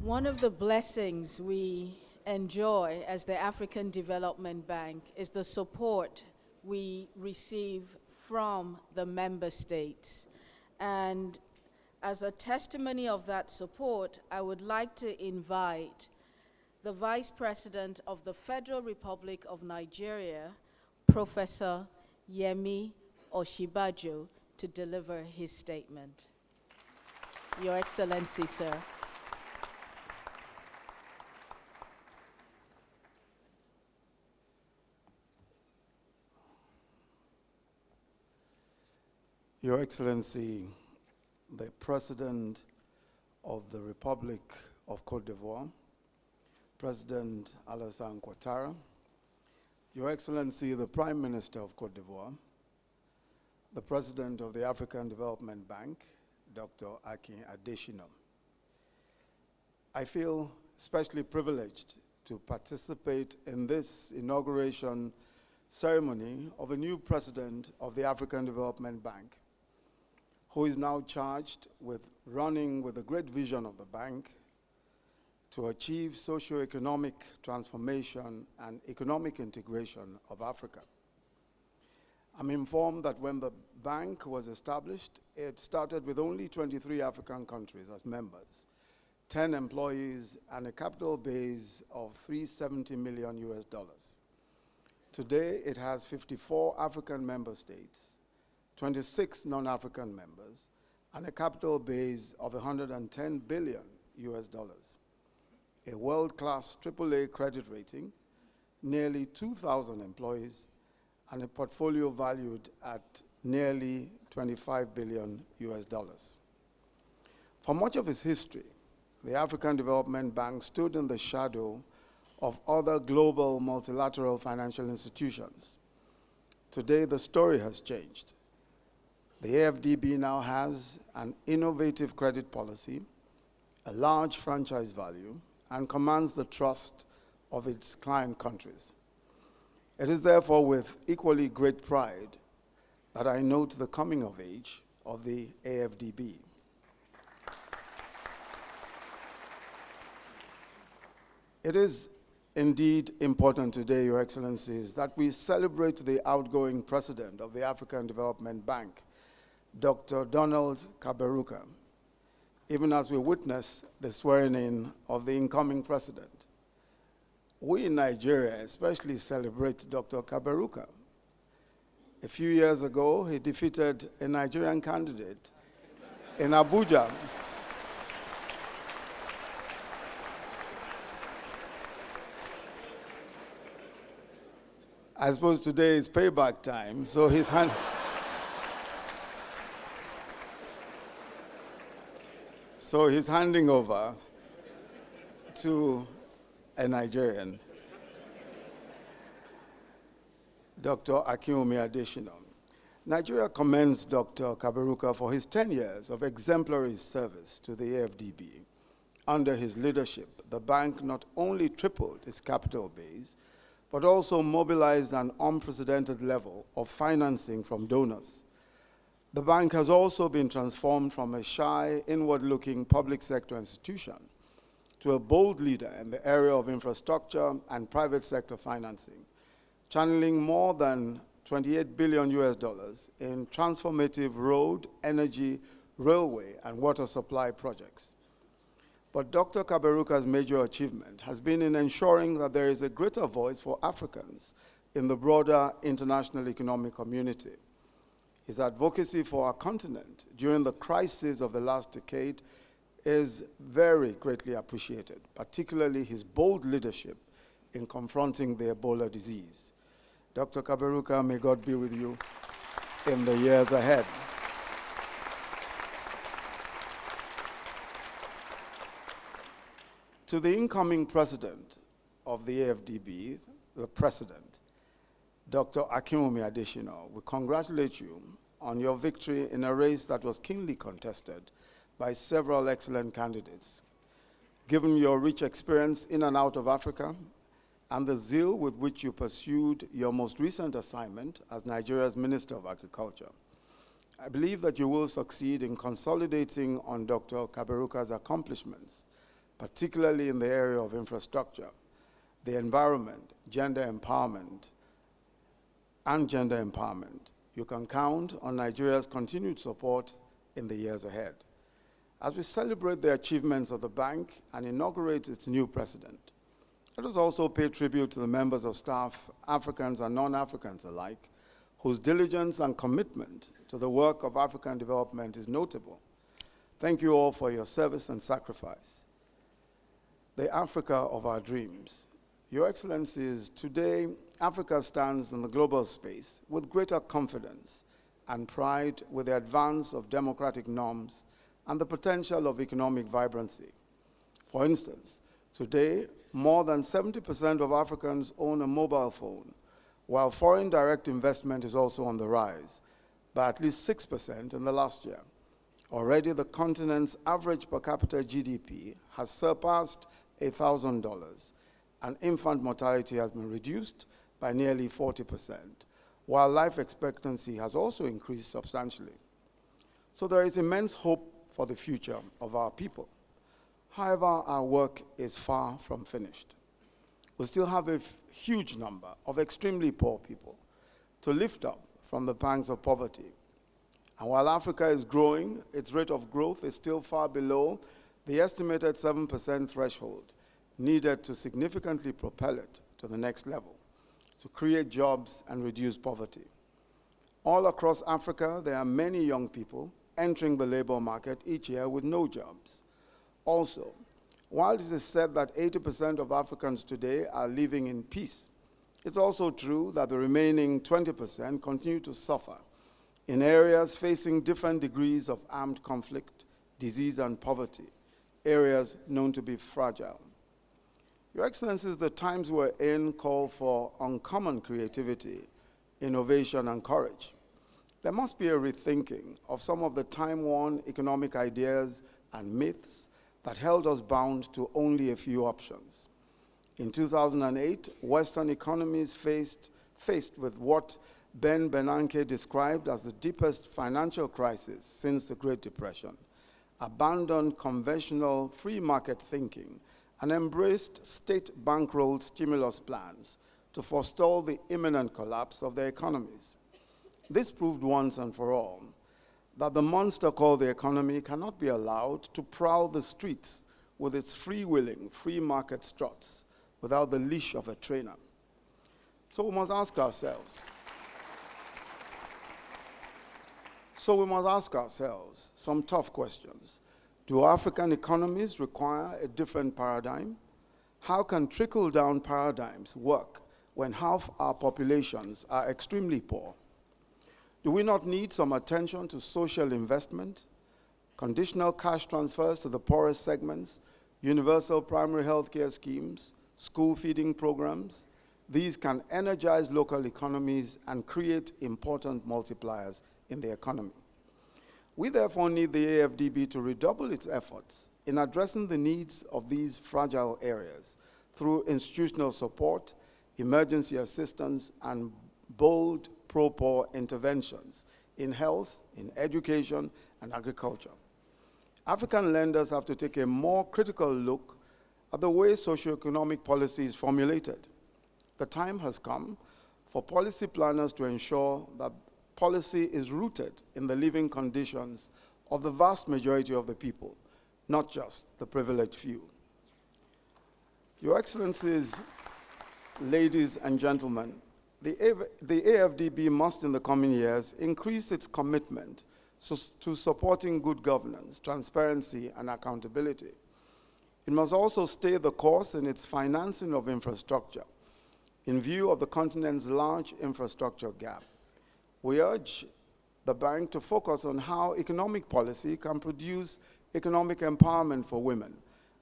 One of the blessings we enjoy as the African Development Bank is the support we receive from the member states. And as a testimony of that support, I would like to invite the Vice President of the Federal Republic of Nigeria, Professor Yemi Osinbajo, to deliver his statement. Your Excellency, sir. Your Excellency, the President of the Republic of Côte d'Ivoire, President Alassane Ouattara, Your Excellency, the Prime Minister of Côte d'Ivoire, the President of the African Development Bank, Dr. Akin Adesina. I feel especially privileged to participate in this inauguration ceremony of a new President of the African Development Bank, who is now charged with running with a great vision of the bank to achieve socio-economic transformation and economic integration of Africa. I'm informed that when the bank was established, it started with only 23 African countries as members, 10 employees, and a capital base of $370 million US. Today, it has 54 African member states, 26 non-African members, and a capital base of $110 billion US, a world-class AAA credit rating, nearly 2,000 employees, and a portfolio valued at nearly $25 billion US. For much of its history, the African Development Bank stood in the shadow of other global multilateral financial institutions. Today, the story has changed. The AFDB now has an innovative credit policy, a large franchise value, and commands the trust of its client countries. It is therefore with equally great pride that I note the coming of age of the AFDB. It is indeed important today, Your Excellencies, that we celebrate the outgoing president of the African Development Bank, Dr. Donald Kaberuka, even as we witness the swearing-in of the incoming president. We in Nigeria especially celebrate Dr. Kaberuka. A few years ago, he defeated a Nigerian candidate in Abuja. I suppose today is payback time, so he's handing over to a Nigerian, Dr. Akin Adesina. Nigeria commends Dr. Kaberuka for his 10 years of exemplary service to the AFDB. Under his leadership, the bank not only tripled its capital base, but also mobilized an unprecedented level of financing from donors. The bank has also been transformed from a shy, inward-looking public sector institution to a bold leader in the area of infrastructure and private sector financing, channeling more than $28 billion US in transformative road, energy, railway, and water supply projects. But Dr. Kaberuka's major achievement has been in ensuring that there is a greater voice for Africans in the broader international economic community. His advocacy for our continent during the crisis of the last decade is very greatly appreciated, particularly his bold leadership in confronting the Ebola disease. Dr. Kaberuka, may God be with you in the years ahead. To the incoming president of the AFDB, the president, Dr. Akin Adesina, we congratulate you on your victory in a race that was keenly contested by several excellent candidates. Given your rich experience in and out of Africa and the zeal with which you pursued your most recent assignment as Nigeria's Minister of Agriculture, I believe that you will succeed in consolidating on Dr. Kaberuka's accomplishments particularly in the area of infrastructure, the environment, gender empowerment, you can count on Nigeria's continued support in the years ahead. As we celebrate the achievements of the bank and inaugurate its new president, let us also pay tribute to the members of staff, Africans and non-Africans alike, whose diligence and commitment to the work of African development is notable. Thank you all for your service and sacrifice. The Africa of our dreams. Your Excellencies, today, Africa stands in the global space with greater confidence and pride with the advance of democratic norms and the potential of economic vibrancy. For instance, today, more than 70% of Africans own a mobile phone, while foreign direct investment is also on the rise, by at least 6% in the last year. Already, the continent's average per capita GDP has surpassed $1,000, and infant mortality has been reduced by nearly 40%, while life expectancy has also increased substantially. So there is immense hope for the future of our people. However, our work is far from finished. We still have a huge number of extremely poor people to lift up from the pangs of poverty. And while Africa is growing, its rate of growth is still far below the estimated 7% threshold needed to significantly propel it to the next level, to create jobs and reduce poverty. All across Africa, there are many young people entering the labor market each year with no jobs. Also, while it is said that 80% of Africans today are living in peace, it's also true that the remaining 20% continue to suffer in areas facing different degrees of armed conflict, disease, and poverty, areas known to be fragile. Your Excellencies, the times we're in call for uncommon creativity, innovation, and courage. There must be a rethinking of some of the time-worn economic ideas and myths that held us bound to only a few options. In 2008, Western economies faced with what Ben Bernanke described as the deepest financial crisis since the Great Depression, abandoned conventional free market thinking, and embraced state-bankrolled stimulus plans to forestall the imminent collapse of their economies. This proved once and for all that the monster called the economy cannot be allowed to prowl the streets with its freewheeling, free market struts without the leash of a trainer. So we must ask ourselves some tough questions. Do African economies require a different paradigm? How can trickle-down paradigms work when half our populations are extremely poor? Do we not need some attention to social investment, conditional cash transfers to the poorest segments, universal primary health care schemes, school feeding programs? These can energize local economies and create important multipliers in the economy. We therefore need the AFDB to redouble its efforts in addressing the needs of these fragile areas through institutional support, emergency assistance, and bold pro-poor interventions in health, in education, and agriculture. African lenders have to take a more critical look at the way socioeconomic policy is formulated. The time has come for policy planners to ensure that policy is rooted in the living conditions of the vast majority of the people, not just the privileged few. Your Excellencies, ladies and gentlemen, the AFDB must in the coming years increase its commitment to supporting good governance, transparency, and accountability. It must also stay the course in its financing of infrastructure in view of the continent's large infrastructure gap. We urge the bank to focus on how economic policy can produce economic empowerment for women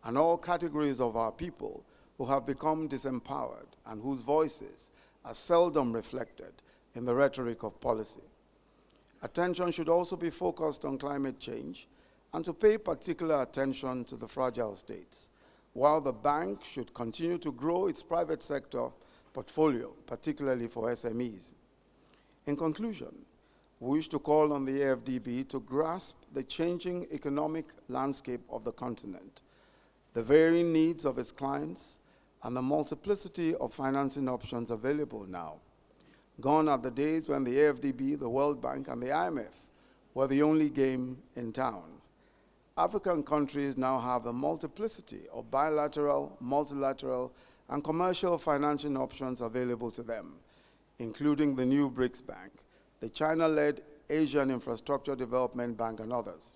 and all categories of our people who have become disempowered and whose voices are seldom reflected in the rhetoric of policy. Attention should also be focused on climate change and to pay particular attention to the fragile states, while the bank should continue to grow its private sector portfolio, particularly for SMEs. In conclusion, we wish to call on the AFDB to grasp the changing economic landscape of the continent, the varying needs of its clients, and the multiplicity of financing options available now. Gone are the days when the AFDB, the World Bank, and the IMF were the only game in town. African countries now have a multiplicity of bilateral, multilateral, and commercial financing options available to them, including the new BRICS Bank, the China-led Asian Infrastructure Development Bank, and others.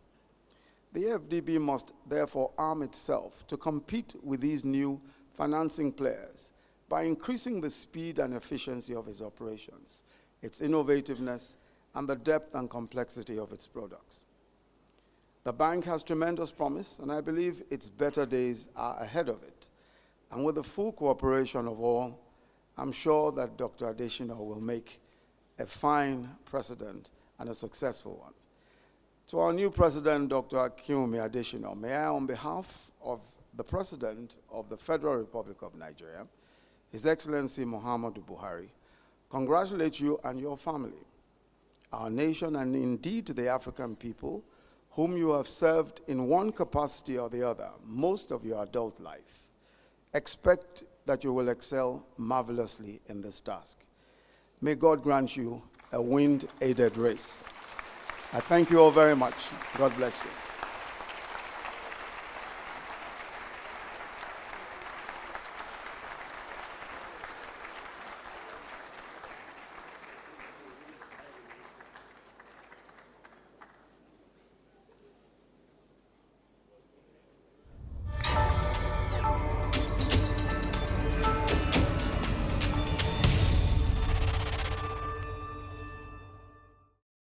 The AFDB must therefore arm itself to compete with these new financing players by increasing the speed and efficiency of its operations, its innovativeness, and the depth and complexity of its products. The bank has tremendous promise, and I believe its better days are ahead of it. And with the full cooperation of all, I'm sure that Dr. Adesina will make a fine president and a successful one. To our new president, Dr. Akinwumi Adesina, may I, on behalf of the President of the Federal Republic of Nigeria, His Excellency Muhammadu Buhari, congratulate you and your family, our nation, and indeed the African people whom you have served in one capacity or the other most of your adult life. Expect that you will excel marvelously in this task. May God grant you a wind-aided race. I thank you all very much. God bless you.